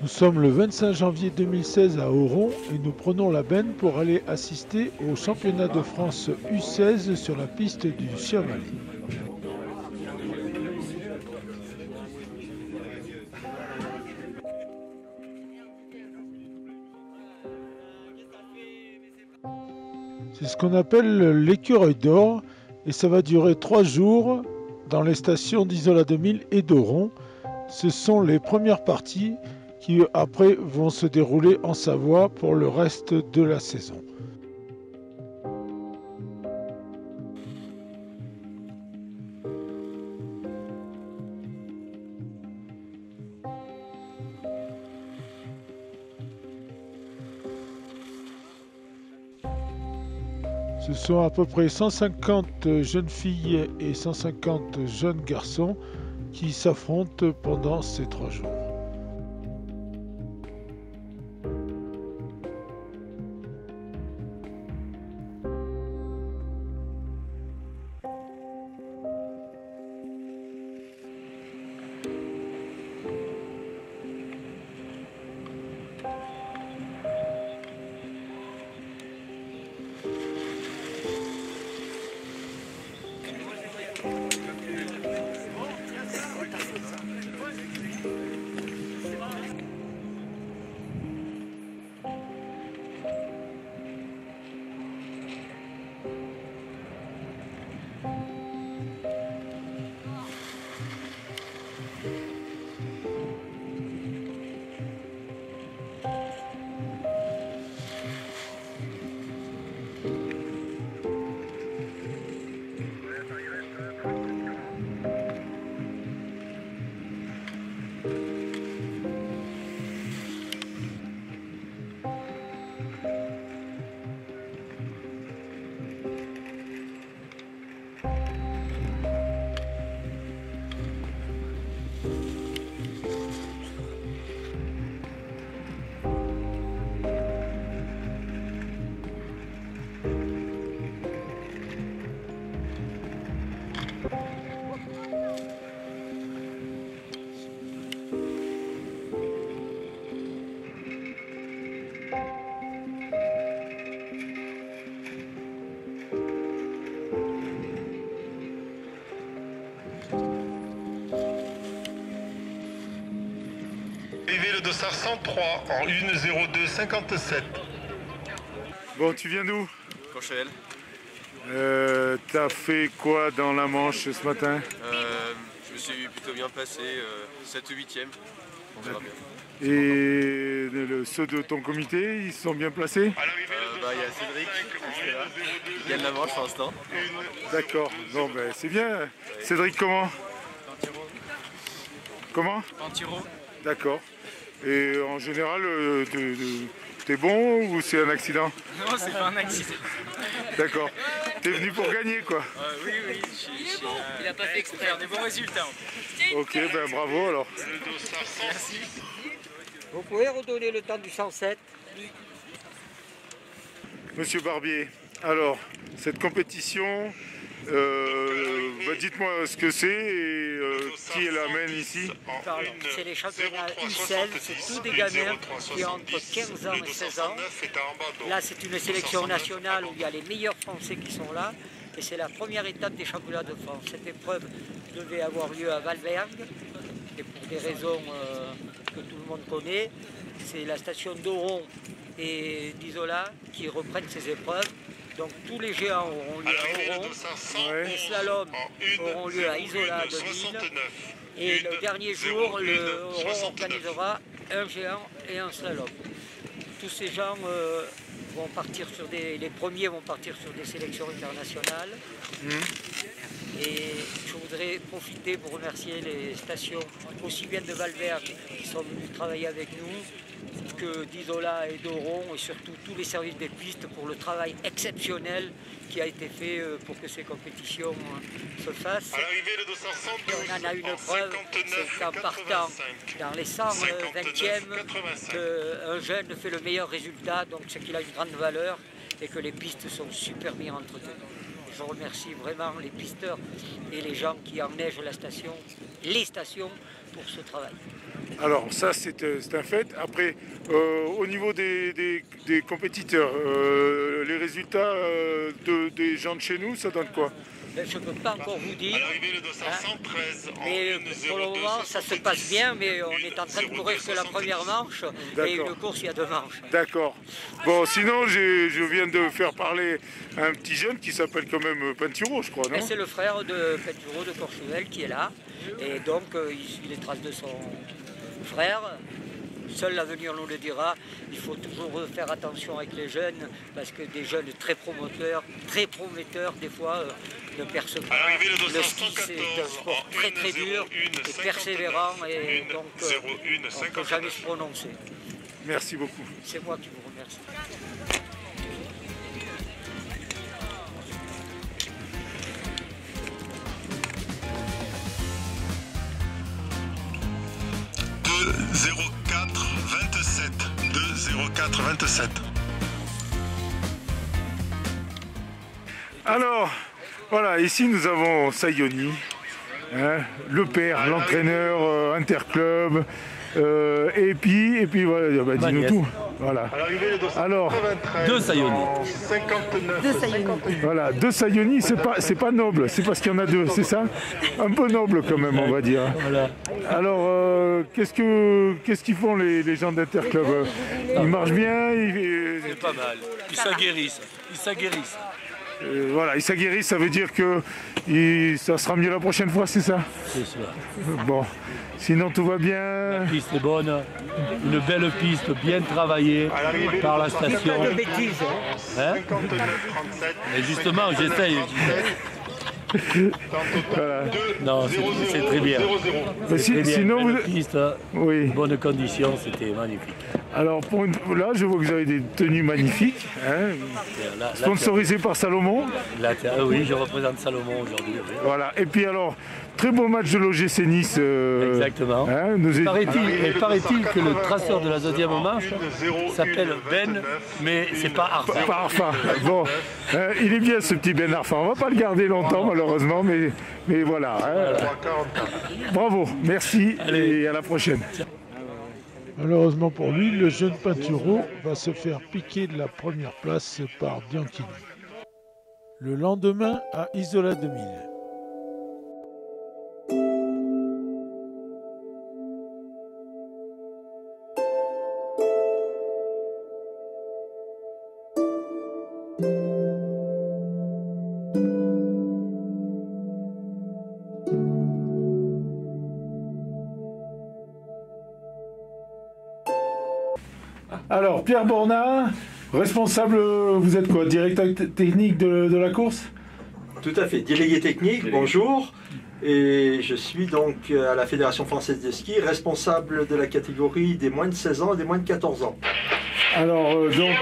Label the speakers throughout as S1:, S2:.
S1: Nous sommes le 25 janvier 2016 à Oron et nous prenons la benne pour aller assister au championnat de France U16 sur la piste du Chiaval. C'est ce qu'on appelle l'écureuil d'or et ça va durer 3 jours dans les stations d'Isola 2000 et d'Oron. Ce sont les premières parties qui après vont se dérouler en Savoie pour le reste de la saison. Ce sont à peu près 150 jeunes filles et 150 jeunes garçons qui s'affrontent pendant ces 3 jours.
S2: Arrivé le dossard 103 en 1:02:57.
S3: Bon, tu viens d'où?
S4: Courchevel.
S3: T'as fait quoi dans la Manche ce matin?
S4: Je me suis plutôt bien placé, 7 ou 8e. On verra bien.
S3: Et ceux de ton comité, ils se sont bien placés?
S4: Il y a Cédric qui est là, qui gagne la manche pour l'instant.
S3: D'accord, bon ben c'est bien. Cédric comment? Comment?
S5: Pantiro.
S3: D'accord. Et en général, t'es bon ou c'est un accident?
S5: Non, c'est pas un accident.
S3: D'accord. T'es venu pour gagner quoi?
S5: Oui, il a pas fait exprès. Faire des bons résultats.
S3: Ok, ben bravo alors.
S5: Merci.
S6: Vous pouvez redonner le temps du 107?
S3: Monsieur Barbier, alors cette compétition, dites-moi ce que c'est et qui l'amène ici?
S6: C'est les championnats U16, c'est tous des gamins qui ont entre 15 ans et 16 ans. Là, c'est une sélection nationale où il y a les meilleurs Français qui sont là. Et c'est la première étape des championnats de France. Cette épreuve devait avoir lieu à Valvergue. Et pour des raisons que tout le monde connaît, c'est la station d'Oron et d'Isola qui reprennent ces épreuves. Donc tous les géants auront lieu à Oron, les slaloms auront lieu à Isola de Lille. Et le dernier jour, Oron organisera un géant et un slalom. Tous ces gens vont partir sur les premiers vont partir sur des sélections internationales. Et je voudrais profiter pour remercier les stations, aussi bien de Valvergue qui sont venus travailler avec nous, que d'Isola et d'Oron, et surtout tous les services des pistes pour le travail exceptionnel qui a été fait pour que ces compétitions se fassent. Et on en a une preuve, c'est qu'en partant dans les 120e, un jeune fait le meilleur résultat, donc c'est qu'il a une grande valeur et que les pistes sont super bien entretenues. Je remercie vraiment les pisteurs et les gens qui enneigent la station les stations pour ce travail.
S3: Alors ça c'est un fait. Après, au niveau des compétiteurs, les résultats des gens de chez nous, ça donne quoi?
S6: Je ne peux pas encore vous dire,
S2: mais
S6: pour le moment ça se passe bien, mais on est en train de courir que la première manche et une course il y a 2 manches.
S3: D'accord. Bon, sinon je viens de faire parler un petit jeune qui s'appelle quand même Penturo, je crois, non?
S6: C'est le frère de Penturo de Courchevel qui est là, et donc il suit les traces de son frère. Seul l'avenir nous le dira. Il faut toujours faire attention avec les jeunes, parce que des jeunes très prometteurs, des fois ne percent pas. Le ski c'est un sport très très dur et persévérant, et donc on ne peut jamais se prononcer.
S3: Merci beaucoup.
S6: C'est moi qui vous remercie.
S2: .04 27.
S3: Alors, voilà, ici nous avons Sayoni, hein, le père, l'entraîneur interclub, et puis voilà, bah, dis-nous tout. Voilà. Alors,
S7: 2 Sayoni.
S2: 59.
S3: Voilà, 2 Sayoni, c'est pas noble, c'est parce qu'il y en a 2, c'est ça? Un peu noble quand même, on va dire.
S7: Voilà.
S3: Alors, qu'est-ce qu'ils font les gens d'Interclub? Ils marchent bien?
S7: C'est pas mal. Ils s'aguerrissent.
S3: Voilà, ils s'aguerrissent, ça veut dire que ça sera mieux la prochaine fois, c'est ça?
S7: C'est ça.
S3: Bon, sinon tout va bien.
S7: La piste est bonne, une belle piste bien travaillée par la station.
S6: Pas de bêtises.
S7: Hein? Et justement, j'essaye.
S3: Voilà.
S7: Non, c'est très bien.
S3: Mais sinon,
S7: belle piste,
S3: oui.
S7: bonnes conditions, c'était magnifique.
S3: Alors là, je vois que vous avez des tenues magnifiques, hein, sponsorisées par Salomon.
S7: Oui, je représente Salomon aujourd'hui. Oui.
S3: Voilà. Et puis alors, très beau match de l'OGC Nice.
S7: Exactement.
S3: Hein,
S7: paraît-il que le traceur de la deuxième manche s'appelle Ben, mais c'est pas Arfan.
S3: Pas Arfan. Bon, il est bien ce petit Ben Arfan. On va pas le garder longtemps malheureusement, mais voilà. Bravo, merci. Allez. Et à la prochaine.
S1: Malheureusement pour lui, le jeune Penturo va se faire piquer de la première place par Bianchini. Le lendemain à Isola 2000.
S3: Alors, Pierre Bornat, responsable, vous êtes quoi, directeur technique de la course?
S8: Tout à fait, délégué technique, bonjour. Et je suis donc à la Fédération Française de Ski, responsable de la catégorie des moins de 16 ans et des moins de 14 ans.
S3: Alors, donc,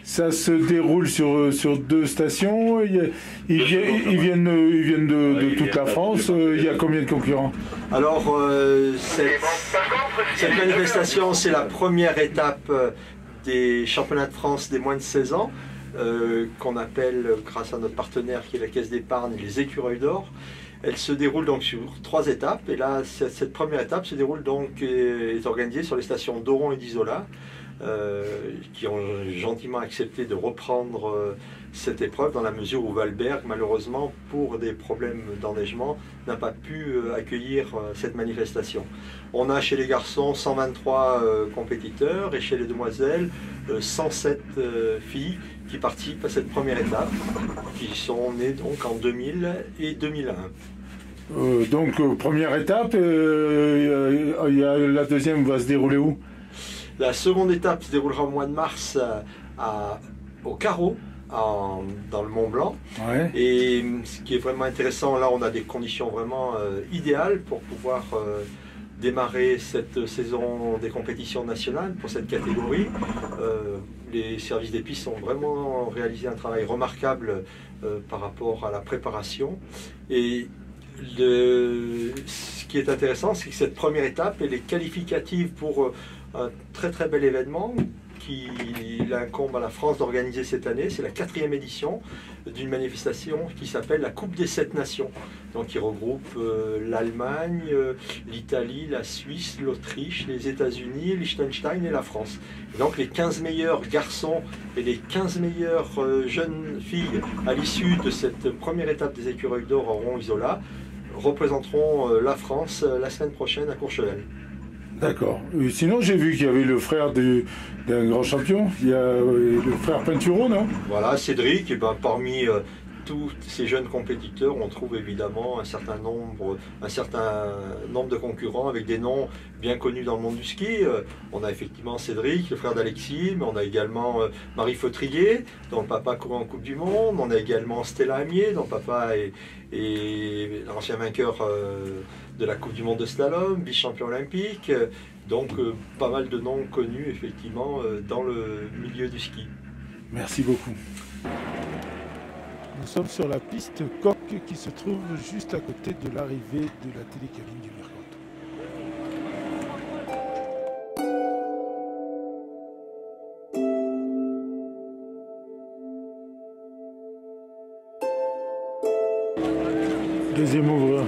S3: ça se déroule sur 2 stations. Ils viennent de toute la France. Il y a combien de concurrents?
S8: Alors, cette manifestation, c'est la première étape des championnats de France des moins de 16 ans, qu'on appelle, grâce à notre partenaire qui est la Caisse d'épargne, les Écureuils d'Or. Elle se déroule donc sur 3 étapes. Et là, cette première étape se déroule donc, est organisée sur les stations d'Oron et d'Isola, qui ont gentiment accepté de reprendre cette épreuve dans la mesure où Valberg, malheureusement, pour des problèmes d'enneigement, n'a pas pu accueillir cette manifestation. On a chez les garçons 123 compétiteurs et chez les demoiselles 107 filles qui participent à cette première étape, qui sont nées donc en 2000 et 2001.
S3: Donc première étape, la deuxième va se dérouler où?
S8: La seconde étape se déroulera au mois de mars au Carreau, dans le Mont Blanc.
S3: Ouais.
S8: Et ce qui est vraiment intéressant, là on a des conditions vraiment idéales pour pouvoir démarrer cette saison des compétitions nationales pour cette catégorie. Les services des pistes ont vraiment réalisé un travail remarquable par rapport à la préparation. Et ce qui est intéressant, c'est que cette première étape, elle est qualificative pour un très très bel événement qu'il incombe à la France d'organiser cette année. C'est la 4e édition d'une manifestation qui s'appelle la Coupe des 7 Nations. Donc qui regroupe l'Allemagne, l'Italie, la Suisse, l'Autriche, les États-Unis, Liechtenstein et la France. Et donc les 15 meilleurs garçons et les 15 meilleures jeunes filles à l'issue de cette première étape des écureuils d'or au Rond Isola représenteront la France la semaine prochaine à Courchevel.
S3: D'accord. Sinon, j'ai vu qu'il y avait le frère d'un grand champion. Il y a le frère Pinturo, non?
S8: Voilà, Cédric. Et ben, parmi tous ces jeunes compétiteurs, on trouve évidemment un certain nombre de concurrents avec des noms bien connus dans le monde du ski. On a effectivement Cédric, le frère d'Alexis, mais on a également Marie Fautrier, dont le papa courait en Coupe du Monde. On a également Stella Amier, dont le papa est l'ancien vainqueur de la Coupe du Monde de slalom, vice-champion olympique. Donc pas mal de noms connus effectivement dans le milieu du ski.
S3: Merci beaucoup.
S1: Nous sommes sur la piste Coq qui se trouve juste à côté de l'arrivée de la télécabine du Mercantour.
S3: Deuxième ouvreur.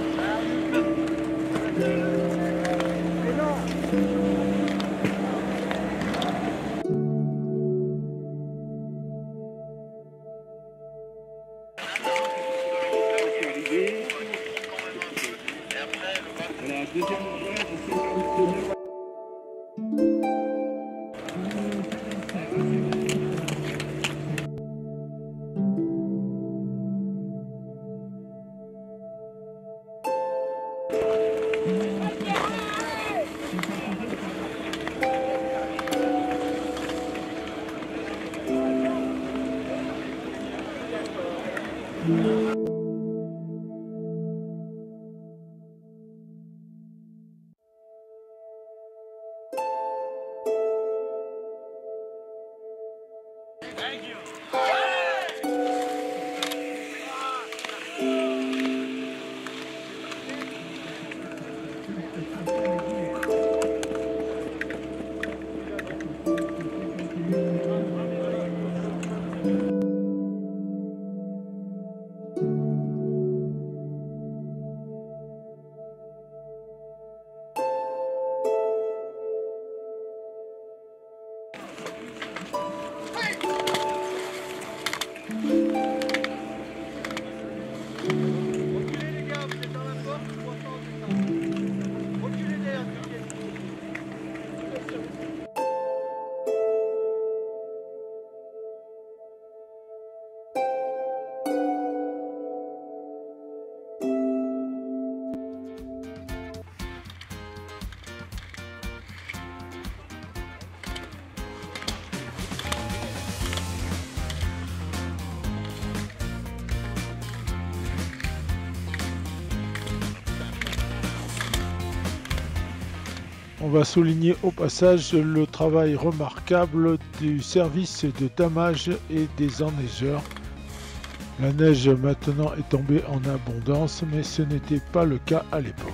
S1: On va souligner au passage le travail remarquable du service de damage et des enneigeurs. La neige maintenant est tombée en abondance, mais ce n'était pas le cas à l'époque.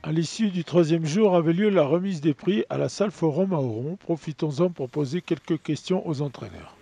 S1: À l'issue du troisième jour avait lieu la remise des prix à la salle Forum à Oron. Profitons-en pour poser quelques questions aux entraîneurs.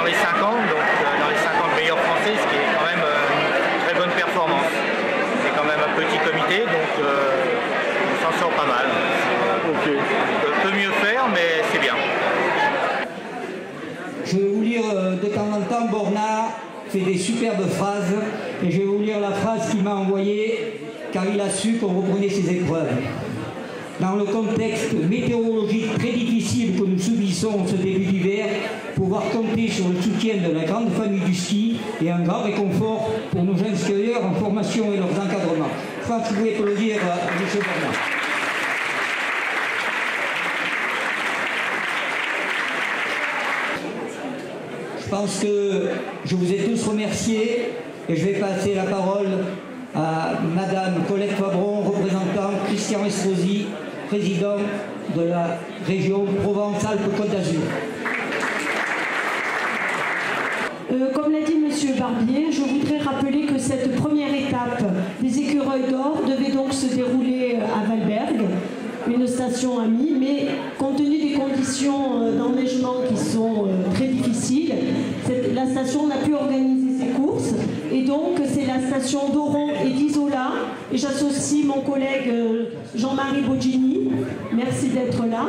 S9: les 50, donc dans les 50 meilleurs français, ce qui est quand même une très bonne performance. C'est quand même un petit comité, donc on s'en sort pas mal.
S3: Ok.
S9: On peut mieux faire, mais c'est bien.
S10: Je vais vous lire de temps en temps, Borna fait des superbes phrases, et je vais vous lire la phrase qu'il m'a envoyée, car il a su qu'on reprenait ses épreuves. Dans le contexte météorologique très difficile que nous subissons en ce début d'hiver, pouvoir compter sur le soutien de la grande famille du ski est un grand réconfort pour nos jeunes skieurs en formation et leurs encadrements. Je pense que vous pouvez applaudir à M. Bernard. Je pense que je vous ai tous remerciés et je vais passer la parole à Madame Colette Fabron, représentant Christian Estrosi, président de la région Provence-Alpes-Côte d'Azur.
S11: Comme l'a dit M. Barbier, je voudrais rappeler que cette première étape des écureuils d'or devait donc se dérouler à Valberg, une station amie, mais compte tenu des conditions d'enneigement qui sont très difficiles, la station n'a pu organiser ses courses, et donc c'est la station d'Oron et d'Isola, et j'associe mon collègue Jean-Marie Bogini, merci d'être là,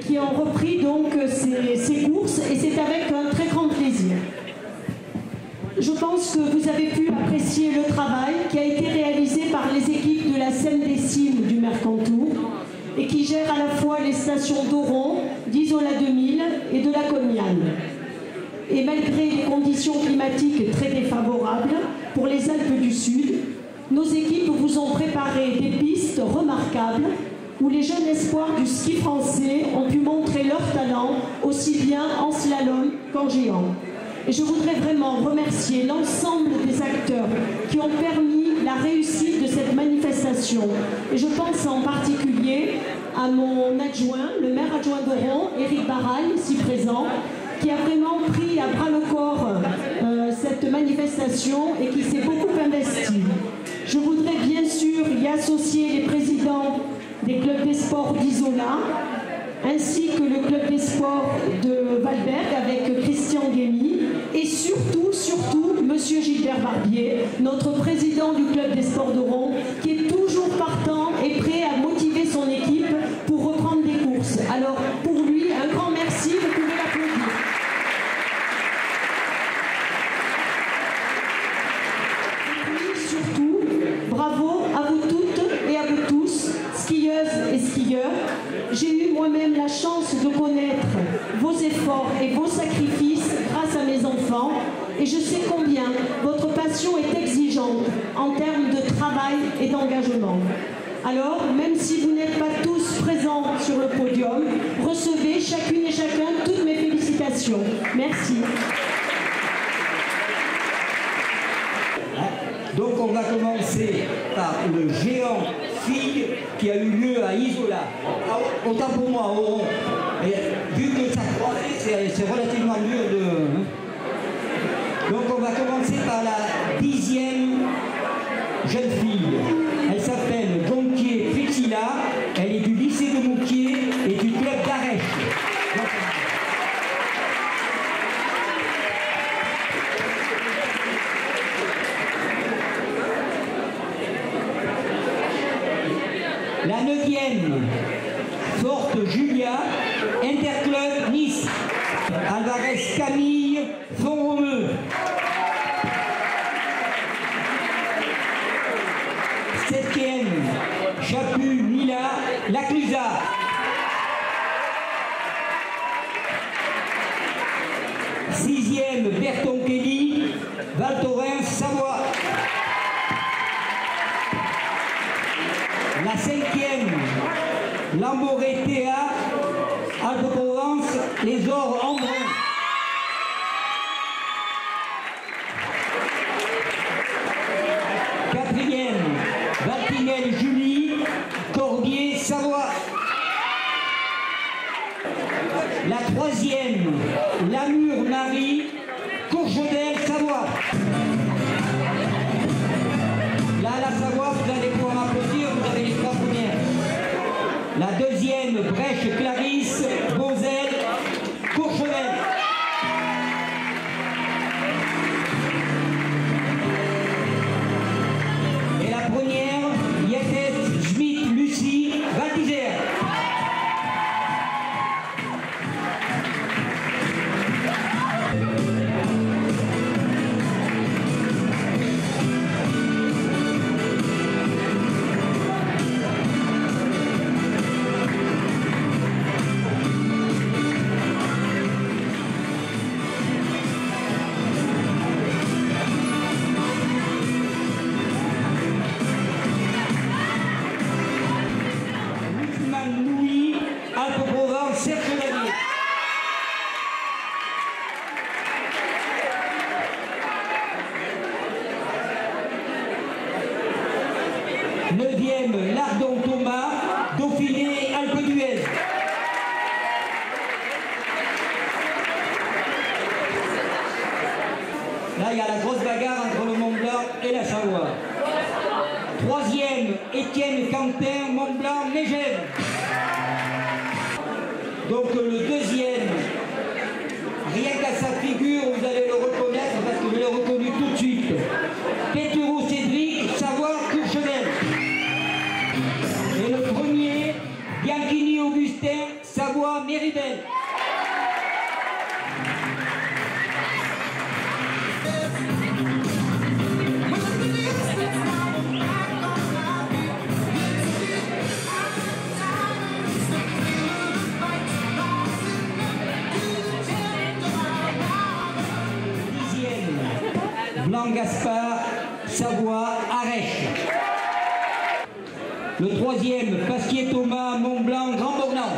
S11: qui ont repris donc ces courses, et c'est avec un très grand plaisir. Je pense que vous avez pu apprécier le travail qui a été réalisé par les équipes de la Seine-des-Cimes du Mercantour et qui gèrent à la fois les stations d'Oron, d'Isola 2000 et de la Cognane. Et malgré les conditions climatiques très défavorables pour les Alpes du Sud, nos équipes vous ont préparé des pistes remarquables où les jeunes espoirs du ski français ont pu montrer leur talent aussi bien en slalom qu'en géant. Et je voudrais vraiment remercier l'ensemble des acteurs qui ont permis la réussite de cette manifestation. Et je pense en particulier à mon adjoint, le maire adjoint d'Oron, Éric Barral, ici présent, qui a vraiment pris à bras-le-corps cette manifestation et qui s'est beaucoup investi. Je voudrais bien sûr y associer les présidents des clubs des sports d'Isola, ainsi que le club des sports de Valberg avec Christian Guémy, et surtout, Monsieur Gilbert Barbier, notre président du club des sports d'Oron, qui est toujours partant et prêt à motiver son équipe pour reprendre des courses. Alors, pour lui, un grand merci, vous pouvez l'applaudir. Et puis, surtout, bravo à vous toutes et à vous tous, skieuses et skieurs. J'ai eu moi-même la chance de connaître vos efforts et vos sacrifices grâce à mes enfants, et je sais combien votre passion est exigeante en termes de travail et d'engagement. Alors, même si vous n'êtes pas tous présents sur le podium, recevez chacune et chacun toutes mes félicitations. Merci.
S10: Donc on va commencer par le géant filles qui a eu lieu à Isola. Autant pour moi, à Oron. Et vu que ça croisait, c'est relativement dur de... Donc on va commencer par la 10e jeune fille. Elle s'appelle Gontier Priscilla. Elle est du lycée de Mouquier et du club d'Arèche. La 9e, Forte Julia, Interclub Nice. Alvarez Camille, Font-Romeu. 7e, Chaput Mila, Laclusa. 6e, Berton Kelly, Val Thorens, Savoie. La 5e, Lamboré Théa, Alpes-Provence, les Ors Embrun. 4e, Valtinel Julie, Corbier, Savoie. La 3e, Lamure Marie, Courchevel, Savoie. Là, la Savoie, vous allez pouvoir applaudir, vous avez les 3 premières. La 2e, Brèche Clarisse, Beauzel, Courchevel. 9e, Lardon Thomas, Dauphiné, Alpe d'Huez. Là, il y a la grosse bagarre entre le Mont Blanc et la Savoie. 3e, Étienne Quentin, Mont Blanc, Mégève. Donc le 2e, rien qu'à sa figure, vous allez le reconnaître parce que je l'ai reconnu tout de suite. Pétureau Cédric, Savoie, Courchevel. Et le 1er, Bianchini Augustin, Savoie, Méribel. Blanc-Gaspard, Savoie, Arèche. Le 3e, Pasquier-Thomas, Mont-Blanc, Grand-Bornand.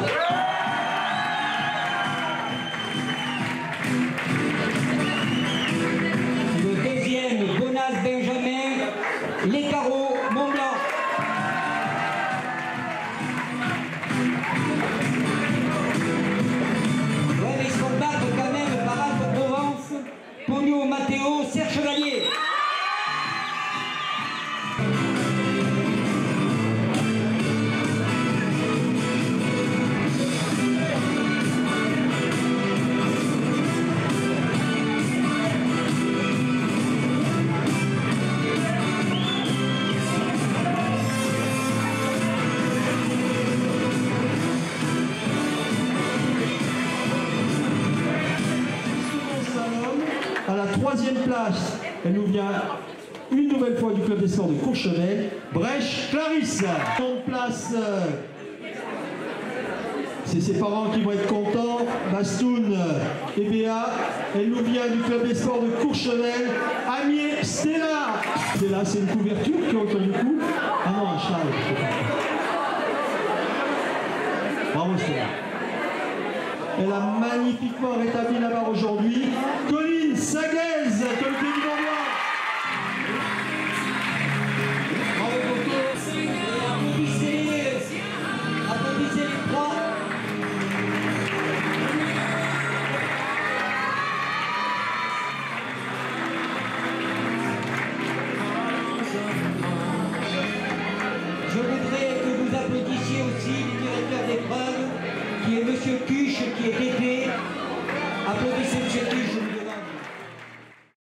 S10: Le 2e, Bonas-Benjamin, Les Carreaux, Mont-Blanc. Ouais, mais ils se font battre quand même par Alpes-Provence, Pogno, Matteo, Serre Chevalier.
S12: À la 3e place, elle nous vient une nouvelle fois du club des sports de Courchevel, Brèche Clarisse. 3e place, c'est ses parents qui vont être contents, Bastoun et Béa. Elle nous vient du club des sports de Courchevel, Amier Stella. Stella, c'est une couverture qui retient du coup. Ah non, un châle. Bravo Stella. Elle a magnifiquement rétabli la barre aujourd'hui. Colline Saguez, comité du Bordeaux.
S10: Bravo Coco. Applaudissez les trois. Je voudrais que vous applaudissiez aussi le directeur d'épreuve, qui est Monsieur Cuche, qui est DP. Applaudissez Monsieur Cuche.